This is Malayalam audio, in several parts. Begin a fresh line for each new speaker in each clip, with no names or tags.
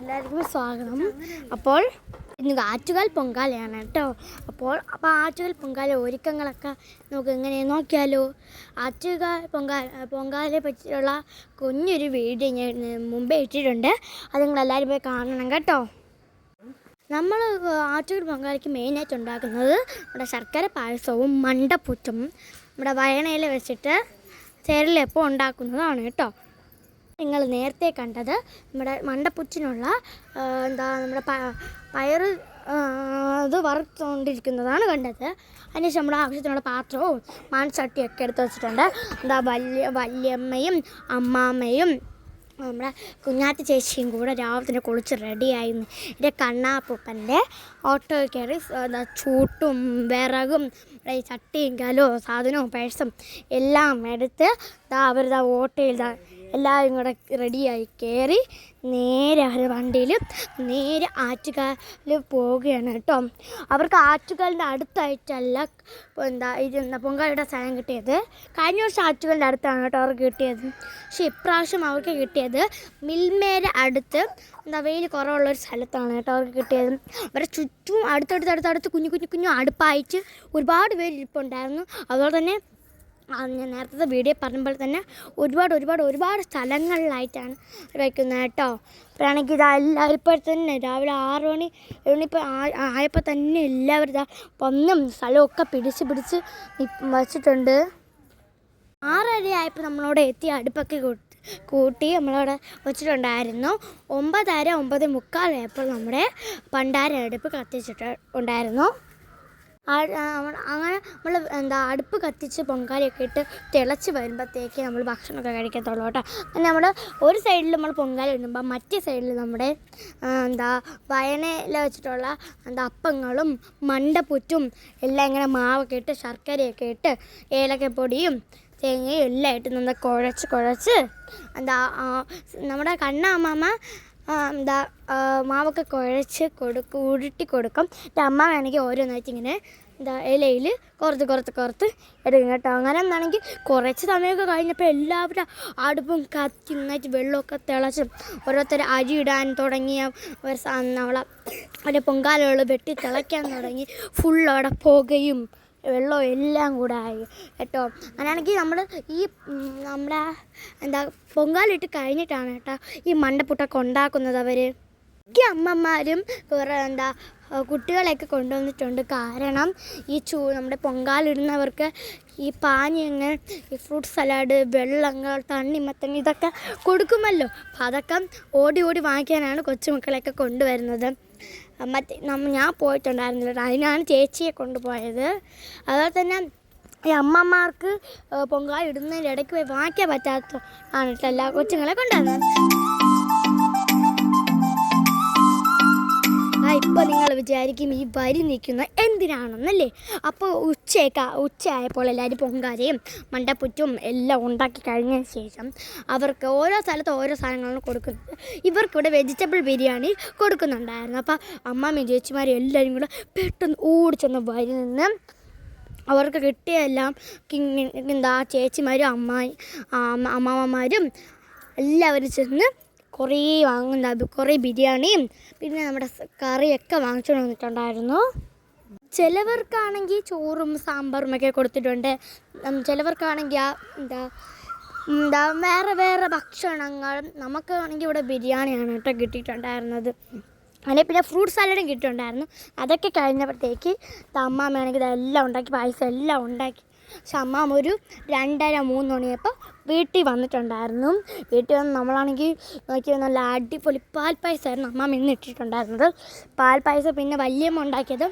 എല്ലാവർക്കും സ്വാഗതം. അപ്പോൾ ഇന്ന് ആറ്റുകാൽ പൊങ്കാലയാണ് കേട്ടോ. അപ്പോൾ ആറ്റുകാൽ പൊങ്കാല ഒരുക്കങ്ങളൊക്കെ നമുക്ക് എങ്ങനെ നോക്കിയാലോ. ആറ്റുകാൽ പൊങ്കാലയെ പറ്റിയുള്ള കുഞ്ഞൊരു വീഡിയോ ഞാൻ മുമ്പേ ഇട്ടിട്ടുണ്ട്. അത് നിങ്ങളെല്ലാവരും പോയി കാണണം കേട്ടോ. നമ്മൾ ആറ്റുകാൽ പൊങ്കാലയ്ക്ക് മെയിനായിട്ട് ഉണ്ടാക്കുന്നത് നമ്മുടെ ശർക്കര പായസവും മണ്ടപ്പുറ്റും നമ്മുടെ വയണയിൽ വെച്ചിട്ട് ചേരലപ്പം ഉണ്ടാക്കുന്നതാണ് കേട്ടോ. നിങ്ങൾ നേരത്തെ കണ്ടത് നമ്മുടെ മണ്ടപ്പുറ്റിനുള്ള നമ്മുടെ പയറ് അത് വറുത്തുകൊണ്ടിരിക്കുന്നതാണ് കണ്ടത്. അതിനുശേഷം നമ്മുടെ ആവശ്യത്തിനുള്ള പാത്രവും മൺചട്ടിയൊക്കെ എടുത്ത് വെച്ചിട്ടുണ്ട്. വല്യമ്മയും അമ്മാമ്മയും നമ്മുടെ കുഞ്ഞാത്തി ചേച്ചിയും കൂടെ രാവിലെ തന്നെ കുളിച്ച് റെഡിയായിരുന്നു. എൻ്റെ കണ്ണാപ്പൂപ്പൻ്റെ ഓട്ടോ കയറി ചൂട്ടും വിറകും ചട്ടിയും കലവും സാധനവും പേഴ്സും എല്ലാം എടുത്ത് അവർ ഓട്ടോയിൽ എല്ലാവരും കൂടെ റെഡിയായി കയറി നേരെ അവർ വണ്ടിയിൽ നേരെ ആറ്റുകാൽ പോവുകയാണ് കേട്ടോ. അവർക്ക് ആറ്റുകാലിൻ്റെ അടുത്തായിട്ടല്ല പൊങ്കാലയുടെ സ്ഥലം കിട്ടിയത്. കഴിഞ്ഞ വർഷം ആറ്റുകാലിൻ്റെ അടുത്താണ് കേട്ടോ അവർക്ക് കിട്ടിയത്. പക്ഷേ ഇപ്രാവശ്യം അവർക്ക് കിട്ടിയത് മിൽമേരെ അടുത്ത് വെയിൽ കുറവുള്ളൊരു സ്ഥലത്താണ് കേട്ടോ അവർക്ക് കിട്ടിയത്. അവരുടെ ചുറ്റും അടുത്തടുത്ത് കുഞ്ഞു അടുപ്പായിട്ട് ഒരുപാട് പേര് ഇരിപ്പുണ്ടായിരുന്നു. അതുപോലെ തന്നെ ഞാൻ നേരത്തെ വീഡിയോ പറഞ്ഞപ്പോൾ തന്നെ ഒരുപാട് സ്ഥലങ്ങളിലായിട്ടാണ് വയ്ക്കുന്നത് കേട്ടോ. അപ്പോഴാണെങ്കിൽ ഇതെല്ലാവരും ഇപ്പോൾ തന്നെ രാവിലെ 6 മണി 7 മണി ആയപ്പോൾ തന്നെ എല്ലാവരും വന്നും സ്ഥലമൊക്കെ പിടിച്ച് വച്ചിട്ടുണ്ട്. 6:30 ആയപ്പോൾ നമ്മളവിടെ എത്തി അടുപ്പൊക്കെ കൂട്ടി നമ്മളവിടെ വെച്ചിട്ടുണ്ടായിരുന്നു. 9:30-9:45 ആയപ്പോൾ നമ്മുടെ പണ്ടാര അടുപ്പ് കത്തിച്ചിട്ട് ഉണ്ടായിരുന്നു. അങ്ങനെ നമ്മൾ അടുപ്പ് കത്തിച്ച് പൊങ്കാലയൊക്കെ ഇട്ട് തിളച്ച് വരുമ്പോഴത്തേക്ക് നമ്മൾ ഭക്ഷണമൊക്കെ കഴിക്കത്തുള്ളൂ കേട്ടോ. അങ്ങനെ നമ്മൾ ഒരു സൈഡിൽ നമ്മൾ പൊങ്കാല ഇടുമ്പോൾ മറ്റേ സൈഡിൽ നമ്മുടെ വയണയില വെച്ചിട്ടുള്ള അപ്പങ്ങളും മണ്ടപ്പുറ്റും എല്ലാം ഇങ്ങനെ മാവൊക്കെ ഇട്ട് ശർക്കരയൊക്കെ ഇട്ട് ഏലക്കപ്പൊടിയും തേങ്ങയും എല്ലാം ഇട്ട് നമ്മൾ കുഴച്ച് നമ്മുടെ കണ്ണാമ്മ മാവൊക്കെ കുഴച്ച് ഉരുട്ടി കൊടുക്കും. എൻ്റെ അമ്മ വേണമെങ്കിൽ ഓരോന്നായിട്ട് ഇങ്ങനെ ഇലയിൽ കുറത്ത് എടുക്കും കേട്ടോ. അങ്ങനെ എന്നാണെങ്കിൽ കുറച്ച് സമയമൊക്കെ കഴിഞ്ഞപ്പോൾ എല്ലാവരും അടുപ്പും കത്തി നന്നായിട്ട് വെള്ളമൊക്കെ തിളച്ചും ഓരോരുത്തർ അരി ഇടാൻ തുടങ്ങിയ അവരെ പൊങ്കാലകൾ വെട്ടി തിളയ്ക്കാൻ തുടങ്ങി. ഫുള്ളവിടെ പുകയും വെള്ളവും എല്ലാം കൂടെ ആയി കേട്ടോ. അങ്ങനെയാണെങ്കിൽ നമ്മൾ നമ്മുടെ പൊങ്കാലിട്ട് കഴിഞ്ഞിട്ടാണ് കേട്ടോ ഈ മണ്ടപ്പുട്ടൊക്കെ ഉണ്ടാക്കുന്നത്. അവർ മിക്ക അമ്മമാരും കുട്ടികളെയൊക്കെ കൊണ്ടുവന്നിട്ടുണ്ട്. കാരണം നമ്മുടെ പൊങ്കാലിടുന്നവർക്ക് ഈ പാനീയങ്ങൾ, ഈ ഫ്രൂട്ട് സലാഡ്, വെള്ളങ്ങൾ, തണ്ണിമത്തൻ ഇതൊക്കെ കൊടുക്കുമല്ലോ. അപ്പം അതൊക്കെ ഓടി വാങ്ങിക്കാനാണ് കൊച്ചുമക്കളെയൊക്കെ കൊണ്ടുവരുന്നത്. ഞാൻ പോയിട്ടുണ്ടായിരുന്നില്ല, അതിനാണ് ചേച്ചിയെ കൊണ്ടുപോയത്. അതുപോലെ തന്നെ ഈ അമ്മമാർക്ക് പൊങ്കാല ഇടുന്നതിൻ്റെ ഇടയ്ക്ക് പോയി വാങ്ങിക്കാൻ പറ്റാത്ത ആണ് കേട്ടോ എല്ലാ കൊച്ചുങ്ങളെ കൊണ്ടുവന്നത്. ഇപ്പോൾ നിങ്ങൾ വിചാരിക്കും ഈ വരി നിൽക്കുന്ന എന്തിനാണെന്നല്ലേ. അപ്പോൾ ഉച്ചയായപ്പോൾ എല്ലാവരും പൊങ്കാലയും മണ്ടപ്പുറ്റും എല്ലാം ഉണ്ടാക്കി കഴിഞ്ഞതിന് ശേഷം അവർക്ക് ഓരോ സ്ഥലത്ത് ഓരോ സാധനങ്ങളാണ് കൊടുക്കുന്നത്. ഇവർക്കിവിടെ വെജിറ്റബിൾ ബിരിയാണി കൊടുക്കുന്നുണ്ടായിരുന്നു. അപ്പോൾ അമ്മാമ്മയും ചേച്ചിമാരും എല്ലാവരും കൂടെ പെട്ടെന്ന് ഓടിച്ചെന്ന് വരി നിന്ന് അവർക്ക് കിട്ടിയെല്ലാം ചേച്ചിമാരും അമ്മാമ്മമാരും എല്ലാവരും ചെന്ന് കുറേ ബിരിയാണിയും പിന്നെ നമ്മുടെ കറിയൊക്കെ വാങ്ങിച്ചുകൊണ്ട് വന്നിട്ടുണ്ടായിരുന്നു. ചിലവർക്കാണെങ്കിൽ ചോറും സാമ്പാറും ഒക്കെ കൊടുത്തിട്ടുണ്ട്. ചിലവർക്കാണെങ്കിൽ വേറെ ഭക്ഷണങ്ങൾ. നമുക്കാണെങ്കിൽ ഇവിടെ ബിരിയാണിയാണ് കേട്ടോ കിട്ടിയിട്ടുണ്ടായിരുന്നത്. അങ്ങനെ പിന്നെ ഫ്രൂട്ട് സാലഡും കിട്ടിയിട്ടുണ്ടായിരുന്നു. അതൊക്കെ കഴിഞ്ഞപ്പോഴത്തേക്ക് അമ്മാമ്മയാണെങ്കിൽ ഇതെല്ലാം ഉണ്ടാക്കി, പായസം എല്ലാം ഉണ്ടാക്കി. പക്ഷെ അമ്മാമ്മ ഒരു 2:30-3 മണിയപ്പോൾ വീട്ടിൽ വന്നിട്ടുണ്ടായിരുന്നു. വീട്ടിൽ വന്ന് നമ്മളാണെങ്കിൽ നോക്കിയാൽ നല്ല അടിപൊളി പാൽപ്പായസമായിരുന്നു അമ്മാമ്മ ഇന്ന് ഇട്ടിട്ടുണ്ടായിരുന്നത്. പാൽപ്പായസം പിന്നെ വല്യമ്മ ഉണ്ടാക്കിയത്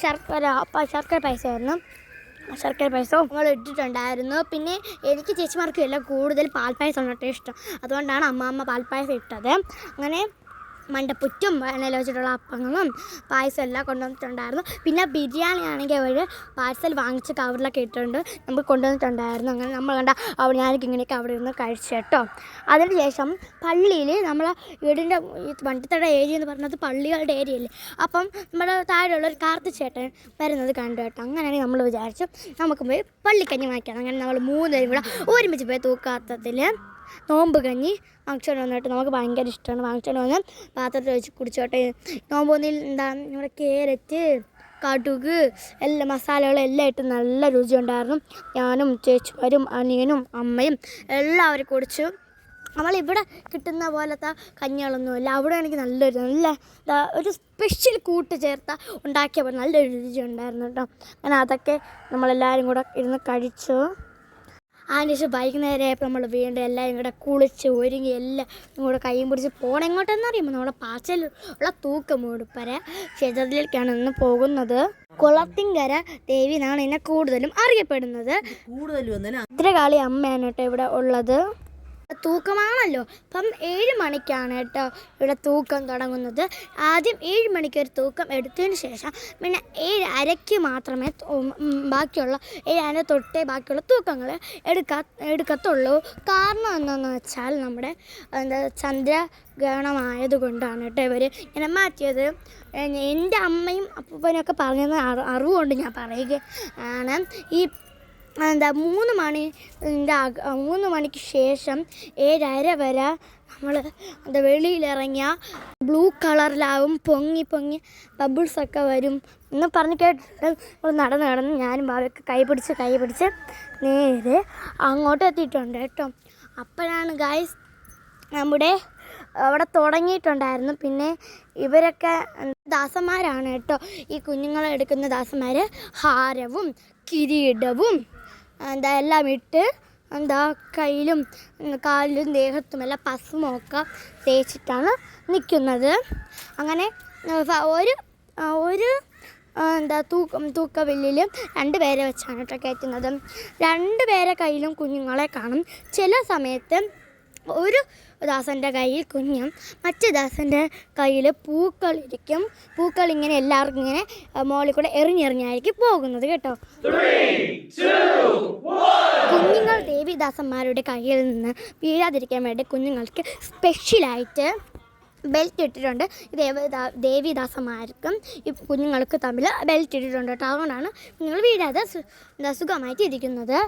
ശർക്കര പായസമായിരുന്നു. ശർക്കര പായസവും നമ്മൾ ഇട്ടിട്ടുണ്ടായിരുന്നു. പിന്നെ എനിക്ക് ചേച്ചിമാർക്കും എല്ലാം കൂടുതൽ പാൽപ്പായസം കേട്ടോ ഇഷ്ടം. അതുകൊണ്ടാണ് അമ്മാമ്മ പാൽപ്പായസം ഇട്ടത്. അങ്ങനെ മണ്ടപ്പുറ്റും വയണയിൽ വെച്ചിട്ടുള്ള അപ്പങ്ങളും പായസം എല്ലാം കൊണ്ടുവന്നിട്ടുണ്ടായിരുന്നു. പിന്നെ ബിരിയാണി ആണെങ്കിൽ അവർ പാഴ്സൽ വാങ്ങിച്ച് കവറിലൊക്കെ ഇട്ടിട്ടുണ്ട് നമുക്ക് കൊണ്ടുവന്നിട്ടുണ്ടായിരുന്നു. അങ്ങനെ നമ്മൾ ഞാനൊക്കെ ഇങ്ങനെയൊക്കെ അവിടെ ഇരുന്ന് കഴിച്ചു കേട്ടോ. അതിന് ശേഷം പള്ളിയിൽ നമ്മളെ വീടിൻ്റെ ഈ വണ്ടിത്തട ഏരിയ എന്ന് പറഞ്ഞത് പള്ളികളുടെ ഏരിയ അല്ലേ. അപ്പം നമ്മുടെ താഴെയുള്ളൊരു കാർത്തി ചേട്ടൻ വരുന്നത് കണ്ടു കേട്ടോ. അങ്ങനെയാണെങ്കിൽ നമ്മൾ വിചാരിച്ചു നമുക്ക് പോയി പള്ളിക്കഞ്ഞി വാങ്ങിക്കണം. അങ്ങനെ നമ്മൾ 3 പേരും കൂടെ ഒരുമിച്ച് പോയി തൂക്കാത്തത്തിൽ നോമ്പ് കഞ്ഞി വാങ്ങിച്ചോണ്ട് വന്നിട്ട് നമുക്ക് ഭയങ്കര ഇഷ്ടമാണ്. വാങ്ങിച്ചോണ്ട് വന്ന് പാത്രത്തിൽ വെച്ച് കുടിച്ചോട്ടെ. നോമ്പ് ഒന്നിൽ എന്താ നമ്മുടെ കേരറ്റ്, കടുക് എല്ലാ മസാലകളും എല്ലാം ഇട്ട് നല്ല രുചിയുണ്ടായിരുന്നു. ഞാനും ചേച്ചിമാരും അനിയനും അമ്മയും എല്ലാവരും കുടിച്ചു. നമ്മളിവിടെ കിട്ടുന്ന പോലത്തെ കഞ്ഞികളൊന്നുമില്ല. അവിടെ എനിക്ക് നല്ല ഒരു സ്പെഷ്യൽ കൂട്ട് ചേർത്ത ഉണ്ടാക്കിയ പോലെ നല്ലൊരു രുചി ഉണ്ടായിരുന്നു കേട്ടോ. അങ്ങനെ അതൊക്കെ നമ്മളെല്ലാവരും കൂടെ ഇരുന്ന് കഴിച്ചു. അതിന് ശേഷം വൈകുന്നേരമായപ്പോൾ നമ്മൾ വീണ്ടും എല്ലാവരും കൂടെ കുളിച്ച് ഒരുങ്ങി എല്ലാം കൂടെ കൈയും പിടിച്ച് പോകണം. എങ്ങോട്ടെന്ന് അറിയുമ്പോൾ നമ്മുടെ പാച്ചൽ ഉള്ള തൂക്കമുടുപ്പര ക്ഷേത്രത്തിലേക്കാണ് ഇന്ന് പോകുന്നത്. കുളത്തിങ്കര ദേവി എന്നാണ് എന്നെ കൂടുതലും അറിയപ്പെടുന്നത്. ഭദ്രകാളി അമ്മയാണ് കേട്ടോ ഇവിടെ ഉള്ളത്. തൂക്കമാണല്ലോ. അപ്പം 7 മണിക്കാണ് കേട്ടോ ഇവിടെ തൂക്കം തുടങ്ങുന്നത്. ആദ്യം 7 മണിക്ക് ഒരു തൂക്കം എടുത്തതിന് ശേഷം പിന്നെ 7:30 മാത്രമേ ബാക്കിയുള്ള 7:30 തൊട്ടേ ബാക്കിയുള്ള തൂക്കങ്ങൾ എടുക്കത്തുള്ളൂ. കാരണം എന്താണെന്ന് വെച്ചാൽ നമ്മുടെ ചന്ദ്രഗ്രഹണമായതുകൊണ്ടാണ് കേട്ടോ ഇവർ ഇങ്ങനെ മാറ്റിയത്. എൻ്റെ അമ്മയും അപ്പൂപ്പനൊക്കെ പറഞ്ഞത് അറിവുകൊണ്ട് ഞാൻ പറയുകയാണ്. ഈ 3 മണിക്ക് ശേഷം 7:30 വരെ നമ്മൾ വെളിയിലിറങ്ങിയ ബ്ലൂ കളറിലാവും, പൊങ്ങി ബബിൾസൊക്കെ വരും എന്ന് പറഞ്ഞ് കേട്ടിട്ട് നടന്ന് ഞാനും ഭാവിയൊക്കെ കൈ പിടിച്ച് നേരെ അങ്ങോട്ട് എത്തിയിട്ടുണ്ട് കേട്ടോ. അപ്പോഴാണ് ഗായ്സ് നമ്മുടെ അവിടെ തുടങ്ങിയിട്ടുണ്ടായിരുന്നു. പിന്നെ ഇവരൊക്കെ ദാസന്മാരാണ് കേട്ടോ. ഈ കുഞ്ഞുങ്ങളെ എടുക്കുന്ന ദാസന്മാർ ഹാരവും കിരീടവും എല്ലാം ഇട്ട് കയ്യിലും കാലിലും ദേഹത്തും എല്ലാം ഭസ്മമൊക്കെ തേച്ചിട്ടാണ് നിൽക്കുന്നത്. അങ്ങനെ ഒരു തൂക്കവില്ലിൽ 2 പേരെ വെച്ചാണ് കേട്ടോ കയറ്റുന്നത്. 2 പേരെ കയ്യിലും കുഞ്ഞുങ്ങളെ കാണും. ചില സമയത്ത് ഒരു ദാസൻ്റെ കയ്യിൽ കുഞ്ഞും മറ്റു ദാസൻ്റെ കയ്യിൽ പൂക്കളിരിക്കും. പൂക്കൾ ഇങ്ങനെ എല്ലാവർക്കും ഇങ്ങനെ മോളിൽ കൂടെ എറിഞ്ഞെറിഞ്ഞായിരിക്കും പോകുന്നത് കേട്ടോ. കുഞ്ഞുങ്ങൾ ദേവിദാസന്മാരുടെ കയ്യിൽ നിന്ന് വീഴാതിരിക്കാൻ വേണ്ടി കുഞ്ഞുങ്ങൾക്ക് സ്പെഷ്യലായിട്ട് ബെൽറ്റ് ഇട്ടിട്ടുണ്ട്. ദേവിദാസന്മാർക്കും ഈ കുഞ്ഞുങ്ങൾക്ക് തമ്മിൽ ബെൽറ്റ് ഇട്ടിട്ടുണ്ട് കേട്ടോ. അതുകൊണ്ടാണ് കുഞ്ഞുങ്ങൾ വീഴാതെ സുഖമായിട്ട് ഇരിക്കുന്നത്.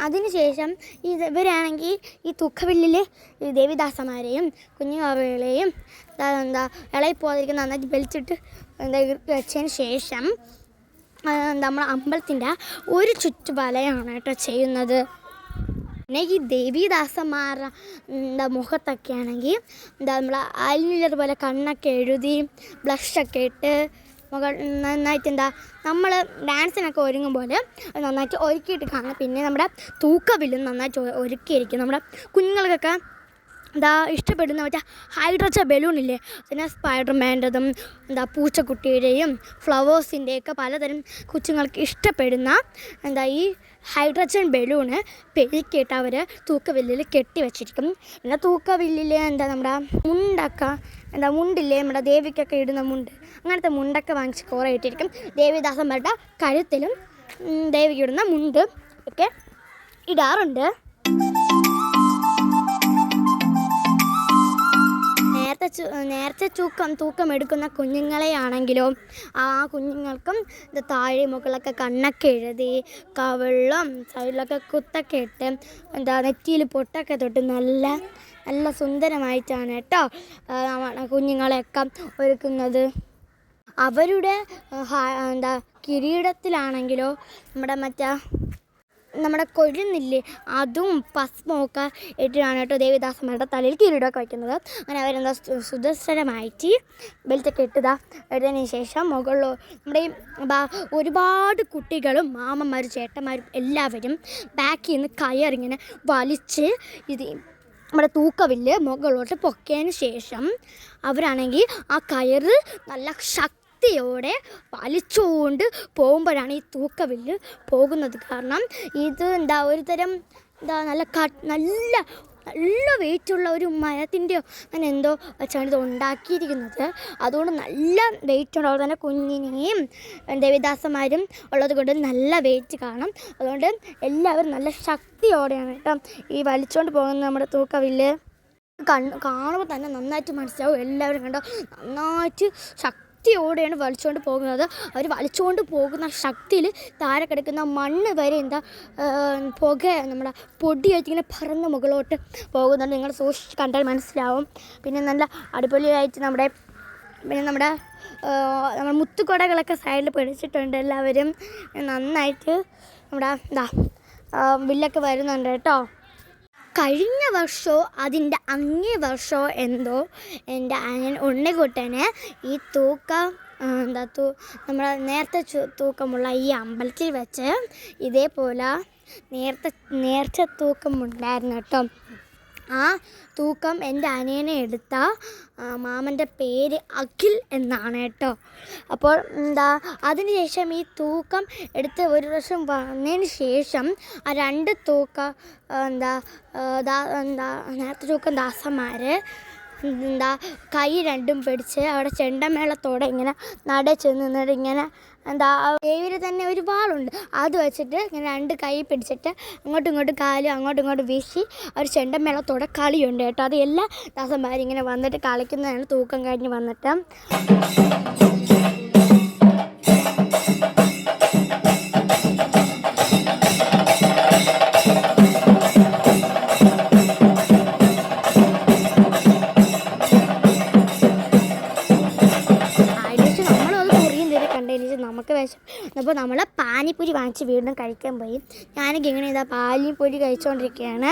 അതിനുശേഷം ഇവരാണെങ്കിൽ ഈ തൂക്കവില്ലിൽ ഈ ദേവിദാസന്മാരെയും കുഞ്ഞുങ്ങളെയും ഇളകി പോകാതിരിക്കുന്ന നന്നായിട്ട് ബെൽറ്റിട്ട് വെച്ചതിന് ശേഷം നമ്മൾ അമ്പലത്തിൻ്റെ ഒരു ചുറ്റുവലയാണ് കേട്ടോ ചെയ്യുന്നത്. പിന്നെ ഈ ദേവീദാസന്മാരുടെ മുഖത്തൊക്കെ ആണെങ്കിൽ നമ്മൾ ഐലൈനർ പോലെ കണ്ണൊക്കെ എഴുതി ബ്ലഷൊക്കെ ഇട്ട് നന്നായിട്ട് നമ്മൾ ഡാൻസിനൊക്കെ ഒരുങ്ങും പോലെ നന്നായിട്ട് ഒരുക്കിയിട്ട് കാണാം. പിന്നെ നമ്മുടെ തൂക്കവില്ലും നന്നായിട്ട് ഒരുക്കിയിരിക്കും. നമ്മുടെ കുഞ്ഞുങ്ങൾക്കൊക്കെ ഇഷ്ടപ്പെടുന്ന മറ്റേ ഹൈഡ്രജൻ ബലൂണില്ലേ, പിന്നെ സ്പൈഡർമാൻ്റെതും പൂച്ചക്കുട്ടിയുടെയും ഫ്ലവേഴ്സിൻ്റെയൊക്കെ പലതരം കൊച്ചുങ്ങൾക്ക് ഇഷ്ടപ്പെടുന്ന ഈ ഹൈഡ്രജൻ ബലൂണ് പെരുക്കിയിട്ട് അവർ തൂക്കവില്ലിൽ കെട്ടി വെച്ചിരിക്കും. പിന്നെ തൂക്കവില്ലിൽ നമ്മുടെ മുണ്ടൊക്കെ മുണ്ടില്ലേ, നമ്മുടെ ദേവിക്കൊക്കെ ഇടുന്ന മുണ്ട്, അങ്ങനത്തെ മുണ്ടൊക്കെ വാങ്ങിച്ച് കുറേ ഇട്ടിരിക്കും. ദേവിദാസന്മാരുടെ കഴുത്തിലും ദേവിക്ക് ഇടുന്ന മുണ്ട് ഒക്കെ ഇടാറുണ്ട്. നേരത്തെ തൂക്കം എടുക്കുന്ന കുഞ്ഞുങ്ങളെയാണെങ്കിലോ ആ കുഞ്ഞുങ്ങൾക്കും താഴെ മുകളിലൊക്കെ കണ്ണൊക്കെ എഴുതി കവിളും സൈഡിലൊക്കെ കുത്തൊക്കെ ഇട്ട് നെറ്റിയിൽ പൊട്ടൊക്കെ തൊട്ട് നല്ല നല്ല സുന്ദരമായിട്ടാണ് കേട്ടോ കുഞ്ഞുങ്ങളെയൊക്കെ ഒരുക്കുന്നത്. അവരുടെ കിരീടത്തിലാണെങ്കിലോ നമ്മുടെ കൊഴുന്നില്ലേ അതും ഭസ്മമൊക്കെ ഇട്ടിട്ടാണ് കേട്ടോ ദേവിദാസന്മാരുടെ തലയിൽ കിരീടമൊക്കെ വയ്ക്കുന്നത്. അങ്ങനെ അവരെന്താ സുദർശനമായിട്ട് ബെൽറ്റൊക്കെ എടുത്തതിന് ശേഷം മുകളിൽ നമ്മുടെ ഒരുപാട് കുട്ടികളും മാമന്മാരും ചേട്ടന്മാരും എല്ലാവരും ബാക്കിൽ നിന്ന് കയറിങ്ങനെ വലിച്ച് നമ്മുടെ തൂക്കവില്ല് മുകളിലോട്ട് പൊക്കിയതിന് ശേഷം അവരാണെങ്കിൽ ആ കയറ് നല്ല ശക്തിയോടെ വലിച്ചുകൊണ്ട് പോകുമ്പോഴാണ് ഈ തൂക്കവില്ല് പോകുന്നത്. കാരണം ഇത് ഒരു തരം നല്ല നല്ല വെയിറ്റുള്ള ഒരു മരത്തിൻ്റെയോ അങ്ങനെ എന്തോ വെച്ചാണ് ഇത് ഉണ്ടാക്കിയിരിക്കുന്നത്. അതുകൊണ്ട് നല്ല വെയിറ്റ് ഉണ്ടാവും. തന്നെ കുഞ്ഞിനെയും ദേവിദാസന്മാരും ഉള്ളത് കൊണ്ട് നല്ല വെയിറ്റ് കാണും. അതുകൊണ്ട് എല്ലാവരും നല്ല ശക്തിയോടെയാണ് കേട്ടോ ഈ വലിച്ചുകൊണ്ട് പോകുന്നത് നമ്മുടെ തൂക്കവില്ല്. കാണുമ്പോൾ തന്നെ നന്നായിട്ട് മനസ്സിലാവും. എല്ലാവരും കണ്ടോ നന്നായിട്ട് ശക്തിയോടെയാണ് വലിച്ചുകൊണ്ട് പോകുന്നത്. അവർ വലിച്ചുകൊണ്ട് പോകുന്ന ശക്തിയിൽ താഴെ കിടക്കുന്ന മണ്ണ് വരെ പുക നമ്മുടെ പൊടിയായിട്ട് ഇങ്ങനെ പറന്ന് മുകളിലോട്ട് പോകുന്നുണ്ട്. നിങ്ങൾ സൂക്ഷിച്ച് കണ്ടാൽ മനസ്സിലാവും. പിന്നെ നല്ല അടിപൊളിയായിട്ട് നമ്മുടെ മുത്തുകൊടകളൊക്കെ സൈഡിൽ പിടിച്ചിട്ടുണ്ട്. എല്ലാവരും നന്നായിട്ട് നമ്മുടെ വില്ലൊക്കെ വരുന്നുണ്ട് കേട്ടോ. കഴിഞ്ഞ വർഷമോ അതിൻ്റെ അങ്ങേ വർഷമോ എന്തോ എൻ്റെ അനിയൻ ഉണ്ണിക്കുട്ടന് ഈ തൂക്കം നമ്മൾ നേരത്തെ തൂക്കമുള്ള ഈ അമ്പലത്തിൽ വെച്ച് ഇതേപോലെ നേർച്ച തൂക്കമുണ്ടായിരുന്നു കേട്ടോ. ആ തൂക്കം എൻ്റെ അനിയനെ എടുത്ത മാമൻ്റെ പേര് അഖിൽ എന്നാണ് കേട്ടോ. അപ്പോൾ അതിനുശേഷം ഈ തൂക്കം എടുത്ത് ഒരു വർഷം വന്നതിന് ശേഷം ആ 2 തൂക്കം നേരത്തെ തൂക്കം ദാസന്മാർ കൈ രണ്ടും പിടിച്ച് അവിടെ ചെണ്ടമേളത്തോടെ ഇങ്ങനെ നട ചെന്ന് നിന്നിട്ട് ഇങ്ങനെ ദേവിയിൽ തന്നെ ഒരു വാളുണ്ട്, അത് വെച്ചിട്ട് ഇങ്ങനെ 2 കൈ പിടിച്ചിട്ട് അങ്ങോട്ടും ഇങ്ങോട്ടും കാലും അങ്ങോട്ടും ഇങ്ങോട്ടും വീശി ഒരു ചെണ്ടമേളത്തോടെ കളിയുണ്ട് കേട്ടോ. അത് എല്ലാ ദാസന്മാരിങ്ങനെ വന്നിട്ട് കളിക്കുന്നതാണ് തൂക്കം കഴിഞ്ഞ് വന്നിട്ട്. നമുക്ക് വിശം അപ്പോൾ നമ്മൾ പാനിപ്പൂരി വാങ്ങിച്ച് വീണ്ടും കഴിക്കാൻ പോയി. ഞാനൊക്കെ ഇങ്ങനെ പാനിപ്പൂരി കഴിച്ചുകൊണ്ടിരിക്കുകയാണ്.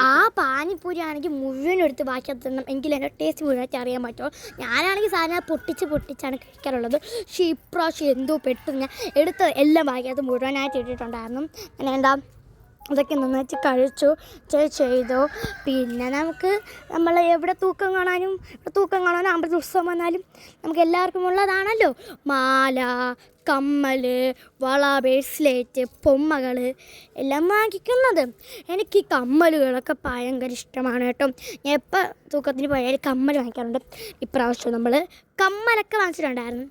ആ പാനിപ്പൂരി ആണെങ്കിൽ മുഴുവനും എടുത്ത് ബാക്കി തരണം, എങ്കിലും എൻ്റെ ടേസ്റ്റ് മുഴുവനായിട്ട് അറിയാൻ പറ്റുമോ. ഞാനാണെങ്കിൽ സാധനം പൊട്ടിച്ചാണ് കഴിക്കാറുള്ളത്. പക്ഷേ ഇപ്രാവശ്യം എന്തോ പെട്ടെന്ന് ഞാൻ എടുത്ത് എല്ലാം ബാക്കിയത് മുഴുവനായിട്ട് ഇട്ടിട്ടുണ്ടായിരുന്നു. അങ്ങനെ അതൊക്കെ നന്നായിട്ട് കഴിച്ചു ചെയ്തു. പിന്നെ നമ്മൾ എവിടെ തൂക്കം കാണാനും അമ്പലത്തിൽ ഉത്സവം വന്നാലും നമുക്ക് എല്ലാവർക്കും ഉള്ളതാണല്ലോ മാല, കമ്മൽ, വള, ബ്രേസ്ലെറ്റ്, പൊമ്മകൾ എല്ലാം വാങ്ങിക്കുന്നത്. എനിക്ക് ഈ കമ്മലുകളൊക്കെ ഭയങ്കര ഇഷ്ടമാണ് കേട്ടോ. ഞാൻ എപ്പോൾ തൂക്കത്തിന് പോയാൽ കമ്മൽ വാങ്ങിക്കാറുണ്ട്. ഇപ്രാവശ്യം നമ്മൾ കമ്മലൊക്കെ വാങ്ങിച്ചിട്ടുണ്ടായിരുന്നു.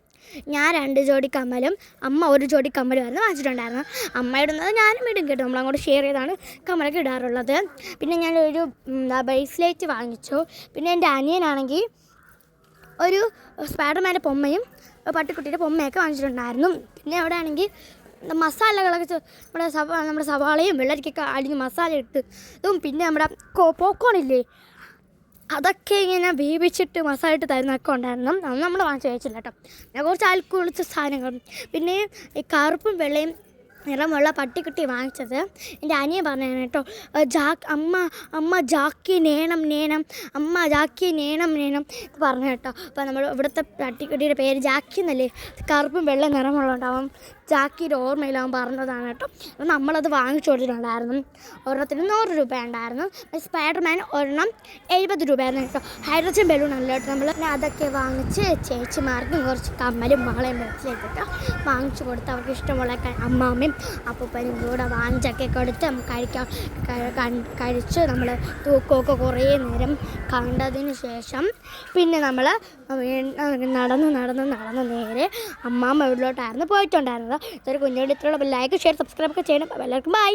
ഞാൻ 2 ജോഡി കമ്മലും അമ്മ 1 ജോഡി കമ്മലുമായിരുന്നു വാങ്ങിച്ചിട്ടുണ്ടായിരുന്നു. അമ്മ ഇടുന്നത് ഞാനും ഇടും കേട്ടോ. നമ്മളങ്ങോട്ട് ഷെയർ ചെയ്താണ് കമ്മലൊക്കെ ഇടാറുള്ളത്. പിന്നെ ഞാനൊരു ബ്രേസ്ലെറ്റ് വാങ്ങിച്ചു. പിന്നെ എൻ്റെ അനിയനാണെങ്കിൽ ഒരു സ്പൈഡർമാൻ്റെ പൊമ്മയും പട്ടിക്കുട്ടിയുടെ പൊമ്മയൊക്കെ വാങ്ങിച്ചിട്ടുണ്ടായിരുന്നു. പിന്നെ അവിടെ ആണെങ്കിൽ മസാലകളൊക്കെ നമ്മുടെ സവാളയും വെള്ളരിക്കൊക്കെ അടിഞ്ഞ് മസാല ഇട്ടതും പിന്നെ നമ്മുടെ പോപ്കോണില്ലേ അതൊക്കെ ഇങ്ങനെ വേവിച്ചിട്ട് മസാല ഇട്ട് തരുന്നതൊക്കെ ഉണ്ടായിരുന്നു. അത് നമ്മൾ വാങ്ങിച്ച് കഴിച്ചില്ല കേട്ടോ. പിന്നെ കുറച്ച് ആൽക്കുളിച്ച സാധനങ്ങളും പിന്നെ ഈ കറുപ്പും വെള്ളയും നിറമുള്ള പട്ടിക്കുട്ടി വാങ്ങിച്ചത് എൻ്റെ അനിയൻ പറഞ്ഞാണ് കേട്ടോ. അമ്മ ജാക്കി നേണം അമ്മ ജാക്കി നേണം പറഞ്ഞു കേട്ടോ. അപ്പോൾ നമ്മൾ ഇവിടുത്തെ പട്ടിക്കുട്ടിയുടെ പേര് ജാക്കി എന്നല്ലേ, കറുപ്പും വെള്ള നിറമുള്ളതുണ്ടാവും. ജാക്കിയുടെ ഓർമ്മയിലാവും പറഞ്ഞതാണ് കേട്ടോ. അപ്പോൾ നമ്മളത് വാങ്ങിച്ചു കൊടുത്തിട്ടുണ്ടായിരുന്നു. ഒരെണ്ണത്തിന് 100 രൂപ ഉണ്ടായിരുന്നു. സ്പൈഡർമാൻ ഒരെണ്ണം 70 രൂപയായിരുന്നു കേട്ടോ. ഹൈഡ്രജൻ ബലൂൺ അല്ല കേട്ടോ. നമ്മൾ അതൊക്കെ വാങ്ങിച്ച് ചേച്ചിമാർക്കും കുറച്ച് കമ്മലും മാളയും വെച്ചിട്ട് വാങ്ങിച്ചു കൊടുത്ത് അവർക്ക് ഇഷ്ടമുള്ള അമ്മാമ്മയും അപ്പൂപ്പനും കൂടെ വാങ്ങിച്ചൊക്കെ കൊടുത്ത് കഴിച്ച് നമ്മൾ തൂക്കമൊക്കെ കുറേ നേരം കണ്ടതിന് ശേഷം പിന്നെ നമ്മൾ നടന്ന് നേരെ അമ്മാമ്മ വീട്ടിലോട്ടായിരുന്നു പോയിട്ടുണ്ടായിരുന്നത്. ഇതൊരു കുഞ്ഞോട് ഇത്രയുള്ള ലൈക്ക് ഷെയർ സബ്സ്ക്രൈബ് ഒക്കെ ചെയ്യണം. എല്ലാവർക്കും ബൈ.